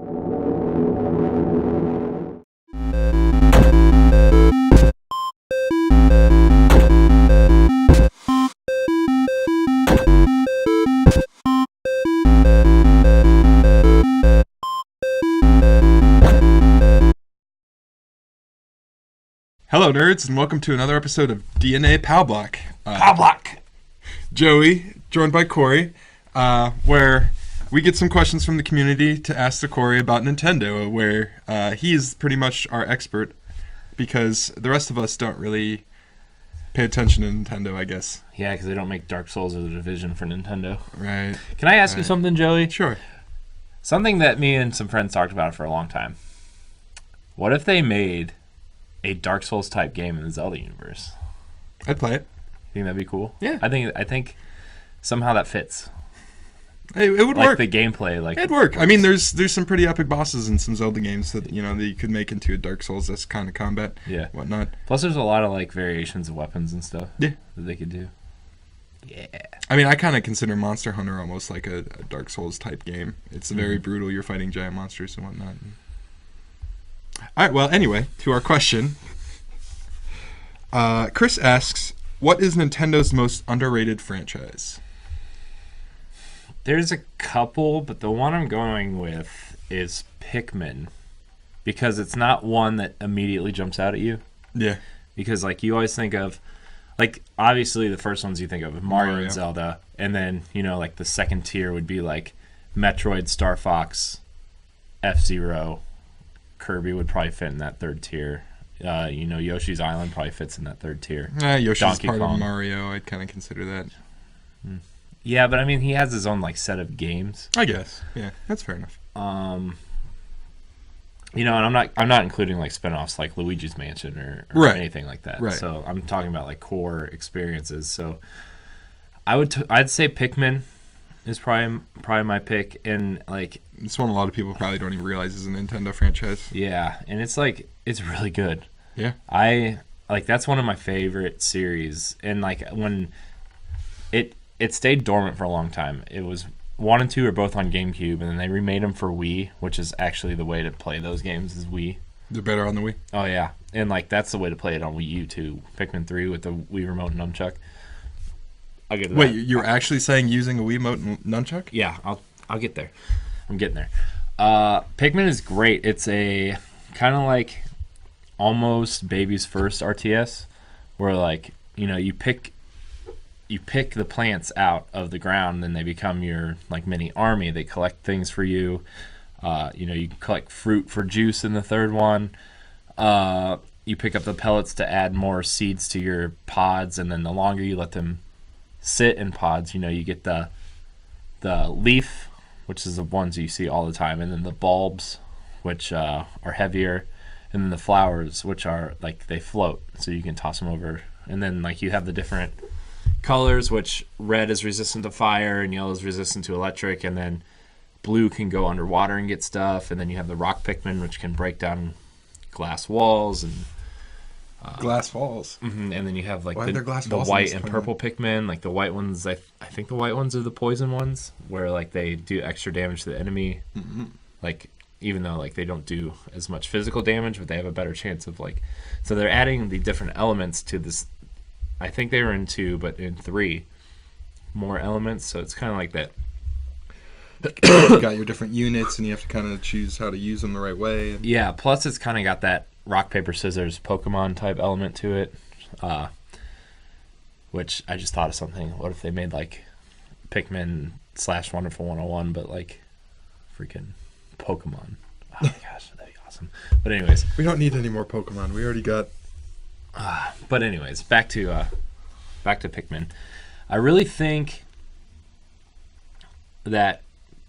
Hello, nerds, and welcome to another episode of DNA POW Block. POW Block! Joey, joined by Corey, where we get some questions from the community to ask to Corey about Nintendo, where he is pretty much our expert, because the rest of us don't really pay attention to Nintendo, I guess. Yeah, because they don't make Dark Souls or The Division for Nintendo. Right. Can I ask you something, Joey? Sure. Something that me and some friends talked about for a long time. What if they made a Dark Souls type game in the Zelda universe? I'd play it. You think that'd be cool? Yeah. I think somehow that fits. It would like work. The gameplay, like it'd work. I mean, there's some pretty epic bosses in some Zelda games that that you could make into a Dark Souls kind of combat. Yeah. Whatnot. Plus, there's a lot of like variations of weapons and stuff. Yeah. That they could do. Yeah. I mean, I kind of consider Monster Hunter almost like a Dark Souls type game. It's very brutal. You're fighting giant monsters and whatnot. All right. Well, anyway, to our question. Chris asks, what is Nintendo's most underrated franchise? There's a couple, but the one I'm going with is Pikmin, because it's not one that immediately jumps out at you. Yeah. Because like you always think of, like obviously the first ones you think of Mario and Zelda, and then like the second tier would be like Metroid, Star Fox, F-Zero, Kirby would probably fit in that third tier. Yoshi's Island probably fits in that third tier. Yoshi's Donkey part Kong. of Mario. I'd kind of consider that. Yeah, but I mean, he has his own like set of games. I guess. Yeah, that's fair enough. And I'm not including like spinoffs like Luigi's Mansion or Right. anything like that. Right. So I'm talking about like core experiences. So I'd say Pikmin is probably my pick, and like It's one a lot of people probably don't even realize is a Nintendo franchise. yeah, and it's like it's really good. Yeah. I like that's one of my favorite series, and like when it stayed dormant for a long time. It was 1 and 2 are both on GameCube, and then they remade them for Wii, which is actually the way to play those games is Wii. They're better on the Wii. Oh yeah, and like that's the way to play it on Wii U too. Pikmin 3 with the Wii remote and nunchuck. I'll get to Wait, that. you're actually saying using a Wii remote and nunchuck? Yeah, I'll get there. I'm getting there. Pikmin is great. It's a kind of like almost baby's first RTS, where like you pick the plants out of the ground, and they become your like mini army. They collect things for you. You can collect fruit for juice in the third one. You pick up the pellets to add more seeds to your pods, and then the longer you let them sit in pods, you get the leaf, which is the ones you see all the time, and then the bulbs, which are heavier, and then the flowers, which are like they float, so you can toss them over. And then like you have the different colors, which red is resistant to fire and yellow is resistant to electric, and then blue can go underwater and get stuff, and then you have the rock Pikmin, which can break down glass walls and Glass walls. and then you have like the walls white and purple Pikmin. Like the white ones, I think the white ones are the poison ones, where like they do extra damage to the enemy. Like even though like they don't do as much physical damage, but they have a better chance of like. So they're adding the different elements to this. I think they were in 2, but in 3, more elements. So it's kind of like that. You got your different units, and you have to kind of choose how to use them the right way. Yeah. Plus, it's kind of got that rock paper scissors Pokemon type element to it, which I just thought of something. What if they made like Pikmin / Wonderful 101, but like freaking Pokemon? Oh my gosh, that'd be awesome. But anyways, We don't need any more Pokemon. We already got. But anyways, back to Pikmin. I really think that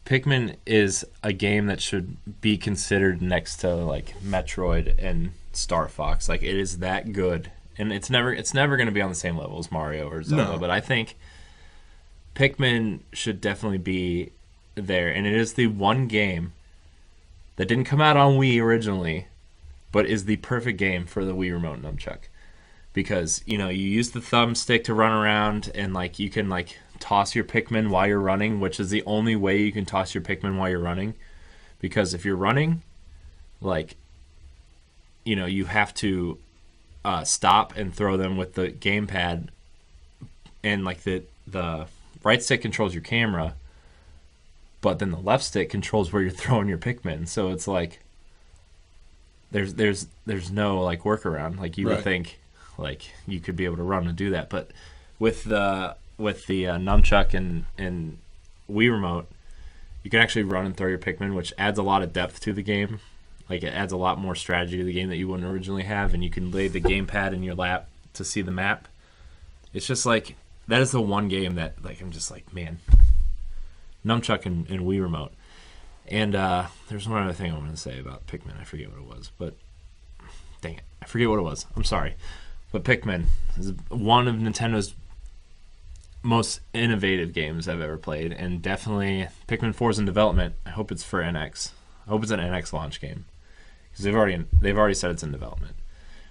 Pikmin is a game that should be considered next to like Metroid and Star Fox. Like it is that good, and it's never going to be on the same level as Mario or Zelda. No. But I think Pikmin should definitely be there, and it is the one game that didn't come out on Wii originally, but is the perfect game for the Wii remote and nunchuck. Because, you use the thumbstick to run around, and like you can like toss your Pikmin while you're running, which is the only way you can toss your Pikmin while you're running. because if you're running, like, you know, you have to stop and throw them with the gamepad, and like the right stick controls your camera, but then the left stick controls where you're throwing your Pikmin. So it's like there's no like workaround. Like you would think like you could be able to run and do that, but with the nunchuck and Wii remote, you can actually run and throw your Pikmin, which adds a lot of depth to the game. Like it adds a lot more strategy to the game that you wouldn't originally have, and you can lay the gamepad in your lap to see the map. It's just like that is the one game that like I'm just like, man, nunchuck and Wii remote. And there's one other thing I wanted to say about Pikmin. I forget what it was, but dang it, I forget what it was. I'm sorry, but Pikmin is one of Nintendo's most innovative games I've ever played, and definitely Pikmin 4 is in development. I hope it's for NX. I hope it's an NX launch game, because they've already said it's in development.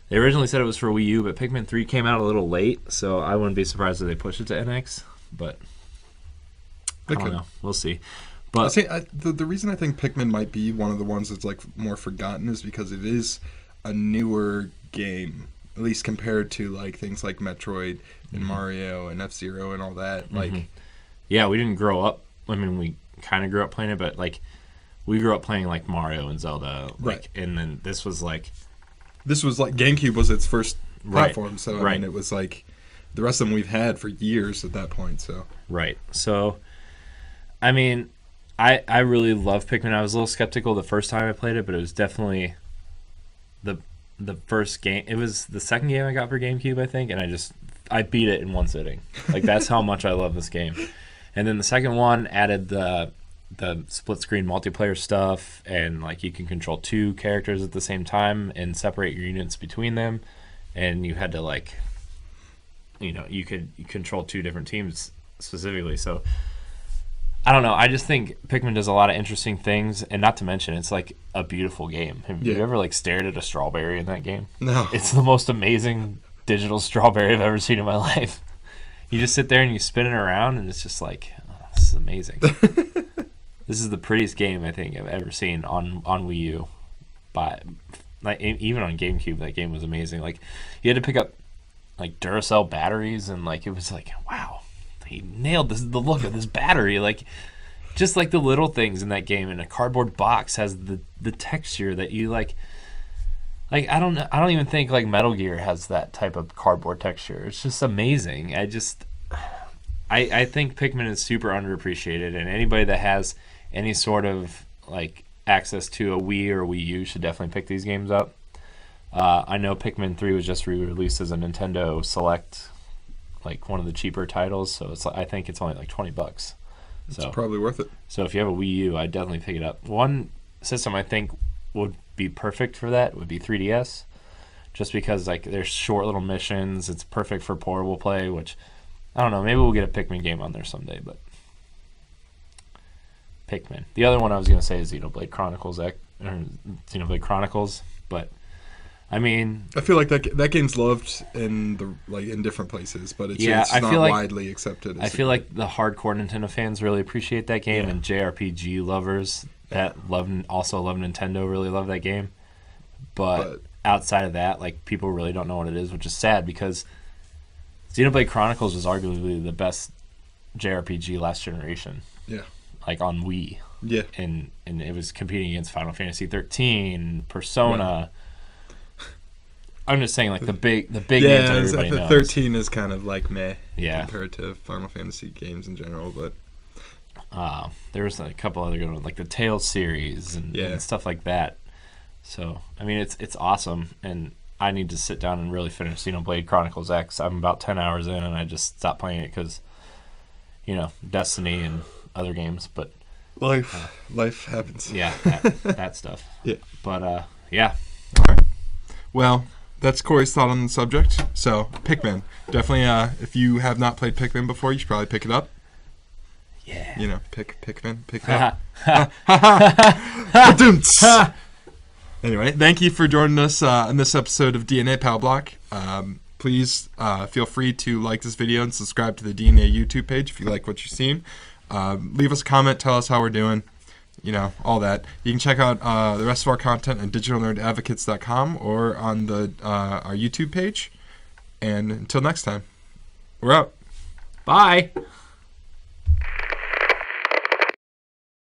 They originally said it was for Wii U, but Pikmin 3 came out a little late, so I wouldn't be surprised if they push it to NX. But I don't know. We'll see. But I'll say the reason I think Pikmin might be one of the ones that's like more forgotten is because it is a newer game, at least compared to like things like Metroid and Mario and F-Zero and all that. Like, yeah, we didn't grow up. I mean, we kind of grew up playing it, but like we grew up playing like Mario and Zelda, like, and then this was like GameCube was its first platform, so I mean, it was like the rest of them we've had for years at that point. So so I mean, I really love Pikmin. I was a little skeptical the first time I played it, but it was definitely the first game. It was the second game I got for GameCube, I think, and I beat it in one sitting. Like that's how much I love this game. And then the second one added the split screen multiplayer stuff, and like you can control two characters at the same time and separate your units between them, and you had to like, you know, you could control two different teams specifically. So I don't know. I just think Pikmin does a lot of interesting things, and not to mention, it's like a beautiful game. Have you ever like stared at a strawberry in that game? No. It's the most amazing digital strawberry I've ever seen in my life. You just sit there and you spin it around, and it's just like, oh, this is amazing. This is the prettiest game I think I've ever seen on Wii U. But like even on GameCube, that game was amazing. Like you had to pick up like Duracell batteries, and like it was like, wow. He nailed the look of this battery. Like, just like the little things in that game. And a cardboard box has the texture that you like. Like I don't even think like Metal Gear has that type of cardboard texture. It's just amazing. I think Pikmin is super underappreciated, and anybody that has any sort of like access to a Wii or Wii U should definitely pick these games up. I know Pikmin 3 was just re-released as a Nintendo Select, like one of the cheaper titles, so I think it's only like $20. So it's probably worth it. So if you have a Wii U, I'd definitely pick it up. One system I think would be perfect for that would be 3DS, just because like there's short little missions. It's perfect for portable play, which I don't know. Maybe we'll get a Pikmin game on there someday, but Pikmin. The other one I was gonna say is Xenoblade Chronicles but I mean, I feel like that game's loved in different places, but it's not widely accepted. I feel like the hardcore Nintendo fans really appreciate that game, and JRPG lovers that also love Nintendo really love that game. But outside of that, like people really don't know what it is, which is sad because Xenoblade Chronicles was arguably the best JRPG last generation. Yeah, like on Wii. Yeah, and it was competing against Final Fantasy 13, Persona. Right. I'm just saying, like the big games that everybody knows. 13 is kind of like meh compared to Final Fantasy games in general, but there was a couple other good ones, like the Tales series and stuff like that. So I mean, it's awesome, and I need to sit down and really finish Xenoblade Chronicles X. I'm about 10 hours in, and I just stopped playing it because, you know, Destiny and other games. But life happens. Yeah, that stuff. Yeah, but yeah. All right. Well, that's Corey's thought on the subject. So, Pikmin. Definitely, if you have not played Pikmin before, you should probably pick it up. Yeah. You know, Pikmin. Pick it up. Anyway, thank you for joining us in this episode of DNA POW Block. Please feel free to like this video and subscribe to the DNA YouTube page if you like what you've seen. Leave us a comment. Tell us how we're doing. all that. You can check out the rest of our content at digitalnerdadvocates.com or on our YouTube page. And until next time, we're out. Bye.